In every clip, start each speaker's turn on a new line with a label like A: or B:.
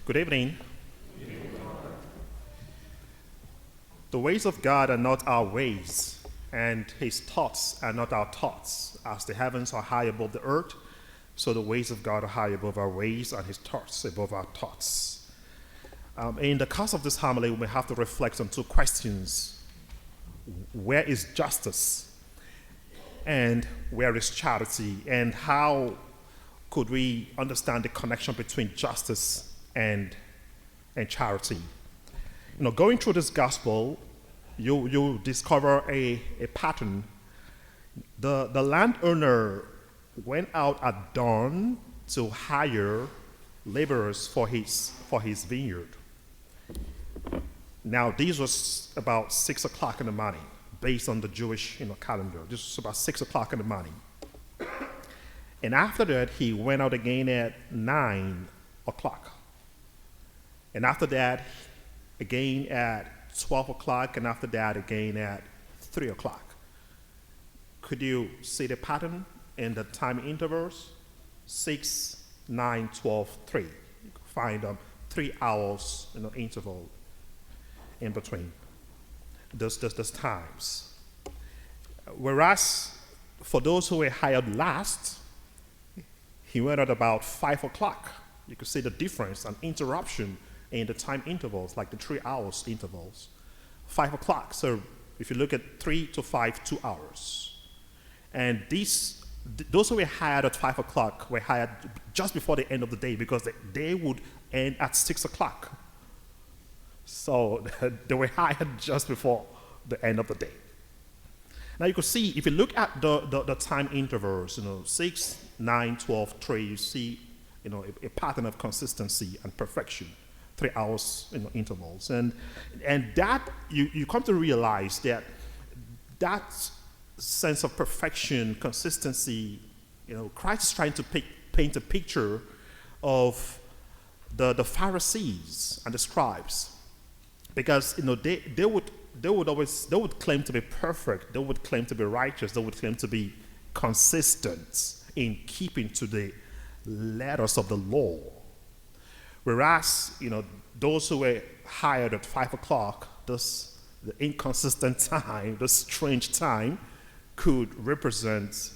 A: Good evening. The ways of God are not our ways, and his thoughts are not our thoughts. As the heavens are high above the earth, so the ways of God are high above our ways, and his thoughts above our thoughts. In the course of this homily, we have to reflect on two questions. Where is justice? And where is charity? And how could we understand the connection between justice and charity? Going through this gospel, you discover a pattern. The landowner went out at dawn to hire laborers for his vineyard. Now, this was about 6 o'clock in the morning, based on the Jewish calendar. This was about 6 o'clock in the morning. And after that, he went out again at 9 o'clock. And after that, again at 12 o'clock, and after that, again at 3 o'clock. Could you see the pattern in the time intervals? 6, 9, 12, 3. You can find 3 hours interval in between those times. Whereas for those who were hired last, he went at about 5 o'clock. You could see the difference, an interruption in the time intervals, like the 3 hours intervals. 5 o'clock, so if you look at 3 to 5, 2 hours. And those who were hired at 5 o'clock were hired just before the end of the day, because the day would end at 6 o'clock. So they were hired just before the end of the day. Now you can see, if you look at the time intervals, 6, 9, 12, 3, you see a pattern of consistency and perfection. 3 hours intervals. And that, you come to realize that sense of perfection, consistency, Christ is trying to paint a picture of the Pharisees and the scribes. Because they would claim to be perfect, they would claim to be righteous, they would claim to be consistent in keeping to the letters of the law. Whereas, those who were hired at 5 o'clock, the inconsistent time, the strange time, could represent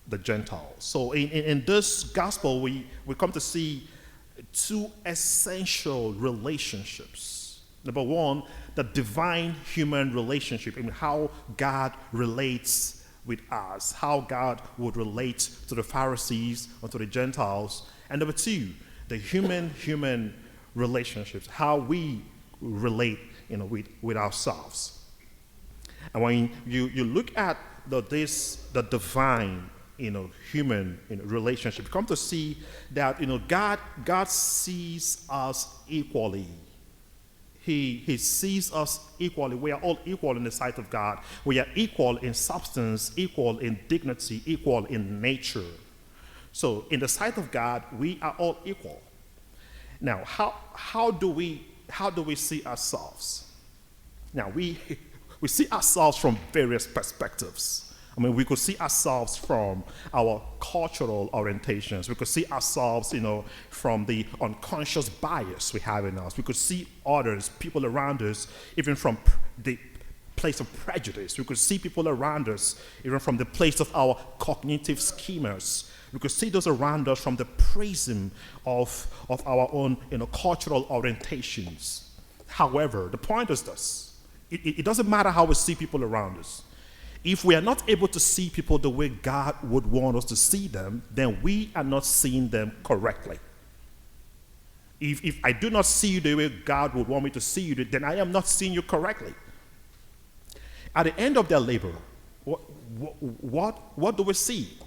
A: the Gentiles. So in this gospel, we come to see two essential relationships. Number one, the divine human relationship, how God relates with us, how God would relate to the Pharisees or to the Gentiles. And number two, the human relationships, how we relate with ourselves. And when you look at the divine human relationship, you come to see that God sees us equally. He sees us equally. We are all equal in the sight of God. We are equal in substance, equal in dignity, equal in nature. So in the sight of God, we are all equal. Now, how do we see ourselves? Now, we see ourselves from various perspectives. We could see ourselves from our cultural orientations. We could see ourselves, from the unconscious bias we have in us. We could see others, people around us, even from the place of prejudice. We could see people around us, even from the place of our cognitive schemas. We could see those around us from the prism of our own cultural orientations. However, the point is this. It doesn't matter how we see people around us. If we are not able to see people the way God would want us to see them, then we are not seeing them correctly. If I do not see you the way God would want me to see you, then I am not seeing you correctly. At the end of their labor, what do we see?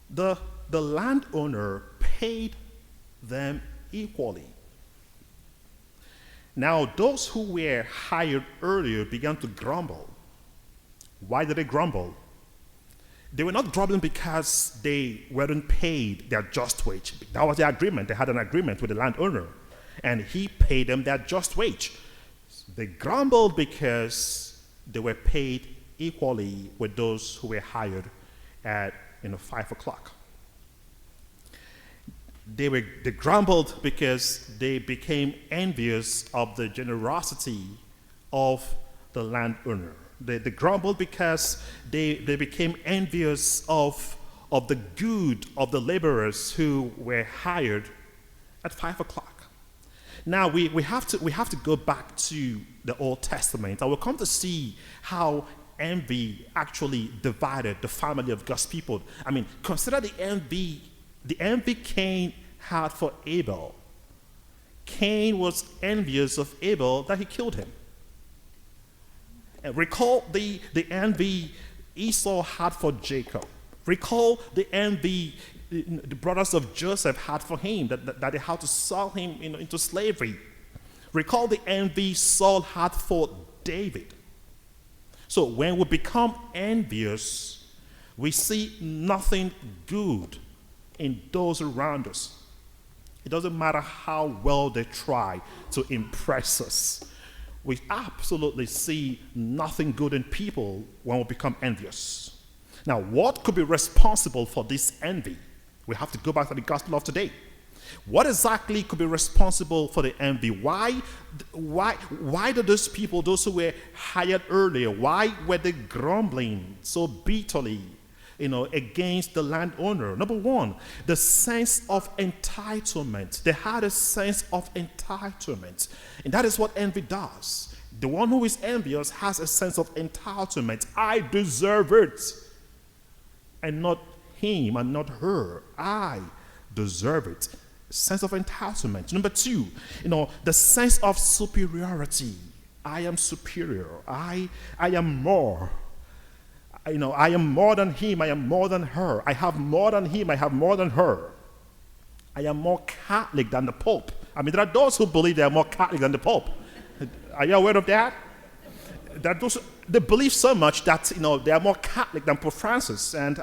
A: The landowner paid them equally. Now, those who were hired earlier began to grumble. Why did they grumble? They were not grumbling because they weren't paid their just wage. That was their agreement. They had an agreement with the landowner, and he paid them their just wage. They grumbled because they were paid equally with those who were hired at 5 o'clock. They grumbled because they became envious of the generosity of the landowner. They grumbled because they became envious of the good of the laborers who were hired at 5 o'clock. Now we have to go back to the Old Testament. I will come to see how envy actually divided the family of God's people. I mean, consider the envy Cain had for Abel. Cain was envious of Abel that he killed him. And recall the envy Esau had for Jacob. Recall the envy the brothers of Joseph had for him, that they had to sell him into slavery. Recall the envy Saul had for David. So when we become envious, we see nothing good in those around us. It doesn't matter how well they try to impress us. We absolutely see nothing good in people when we become envious. Now, what could be responsible for this envy? We have to go back to the gospel of today. What exactly could be responsible for the envy? Why did those people, those who were hired earlier, why were they grumbling so bitterly, against the landowner? Number one, the sense of entitlement. They had a sense of entitlement. And that is what envy does. The one who is envious has a sense of entitlement. I deserve it. And not him and not her. I deserve it. Sense of entitlement. Number two, the sense of superiority. I am superior. I am more. I am more than him. I am more than her. I have more than him. I have more than her. I am more Catholic than the Pope. I mean, there are those who believe they are more Catholic than the Pope. Are you aware of that? There are those, they believe so much that they are more Catholic than Pope Francis, and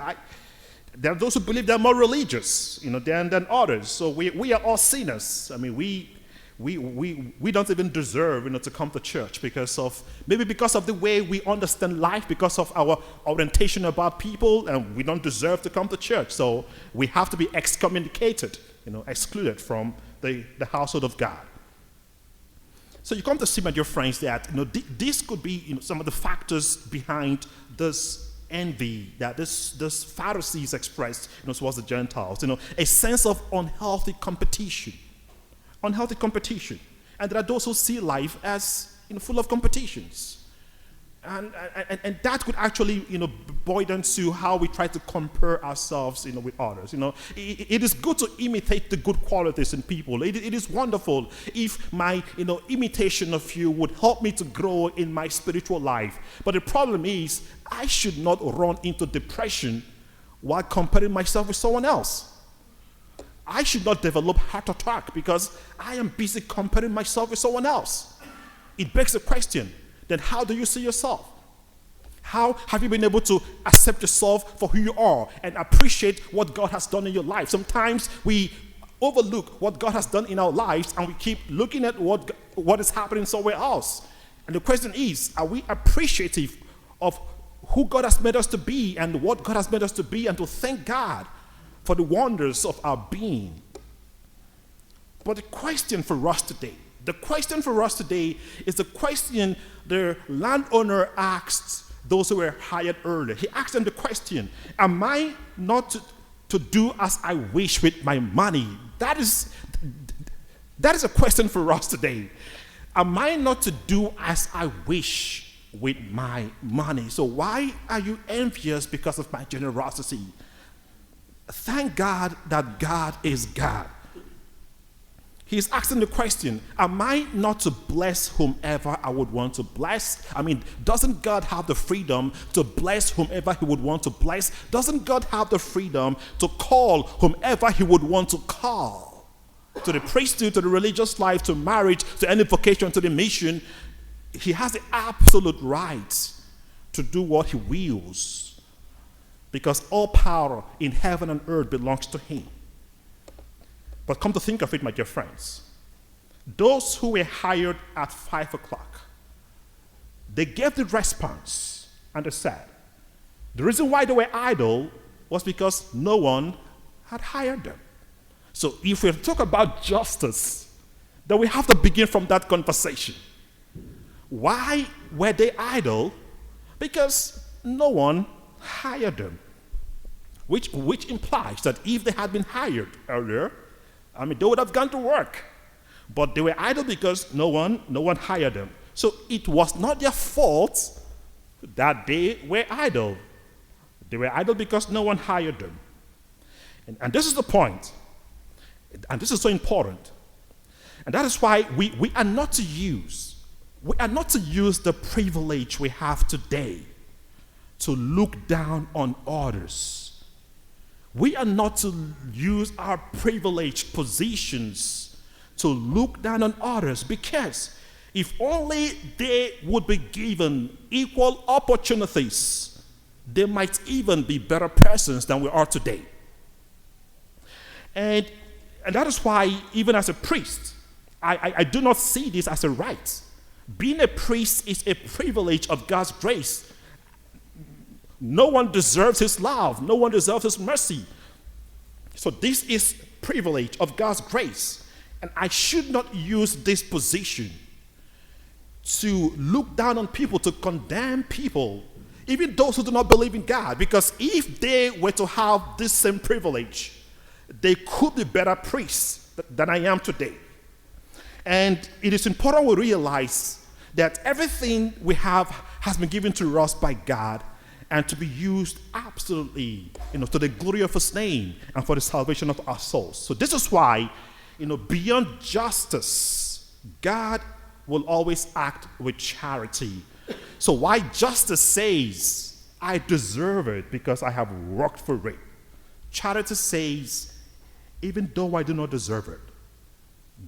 A: there are those who believe they're more religious, than others. So we are all sinners. I mean, we don't even deserve, to come to church because of the way we understand life, because of our orientation about people, and we don't deserve to come to church. So we have to be excommunicated, excluded from the household of God. So you come to see, my dear friends, that this could be some of the factors behind this envy that this Pharisees expressed towards the Gentiles. A sense of unhealthy competition. Unhealthy competition. And there are those who see life as full of competitions. And that could actually boil down to how we try to compare ourselves with others. It is good to imitate the good qualities in people. It is wonderful if my imitation of you would help me to grow in my spiritual life. But the problem is, I should not run into depression while comparing myself with someone else. I should not develop heart attack because I am busy comparing myself with someone else. It begs the question, then how do you see yourself? How have you been able to accept yourself for who you are and appreciate what God has done in your life? Sometimes we overlook what God has done in our lives and we keep looking at what is happening somewhere else. And the question is, are we appreciative of who God has made us to be and what God has made us to be, and to thank God for the wonders of our being? But the question for us today is the question the landowner asked those who were hired earlier. He asked them the question, am I not to do as I wish with my money? That is a question for us today. Am I not to do as I wish with my money? So why are you envious because of my generosity? Thank God that God is God. He's asking the question, am I not to bless whomever I would want to bless? I mean, doesn't God have the freedom to bless whomever he would want to bless? Doesn't God have the freedom to call whomever he would want to call? To the priesthood, to the religious life, to marriage, to any vocation, to the mission. He has the absolute right to do what he wills, because all power in heaven and earth belongs to him. But come to think of it, my dear friends, those who were hired at 5 o'clock, they gave the response and they said, the reason why they were idle was because no one had hired them. So if we talk about justice, then we have to begin from that conversation. Why were they idle? Because no one hired them. Which implies that if they had been hired earlier, they would have gone to work. But they were idle because no one hired them. So it was not their fault that they were idle. They were idle because no one hired them. And this is the point. And this is so important. And that is why we are not to use the privilege we have today to look down on others. We are not to use our privileged positions to look down on others, because if only they would be given equal opportunities, they might even be better persons than we are today. And that is why, even as a priest, I do not see this as a right. Being a priest is a privilege of God's grace. No one deserves his love. No one deserves his mercy. So this is privilege of God's grace. And I should not use this position to look down on people, to condemn people, even those who do not believe in God. Because if they were to have this same privilege, they could be better priests than I am today. And it is important we realize that everything we have has been given to us by God, and to be used absolutely, to the glory of his name and for the salvation of our souls. So this is why, beyond justice, God will always act with charity. So why justice says, I deserve it because I have worked for it, charity says, even though I do not deserve it,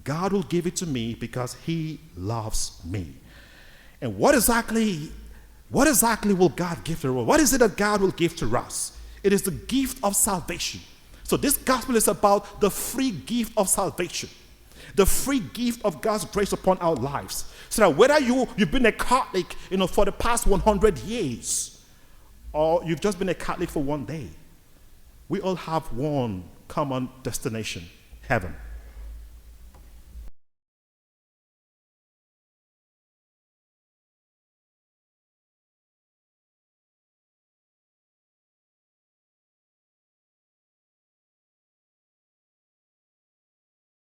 A: God will give it to me because he loves me. And what exactly will God give to us? What is it that God will give to us? It is the gift of salvation. So this gospel is about the free gift of salvation, the free gift of God's grace upon our lives. So that whether you've been a Catholic, for the past 100 years, or you've just been a Catholic for one day, we all have one common destination: heaven.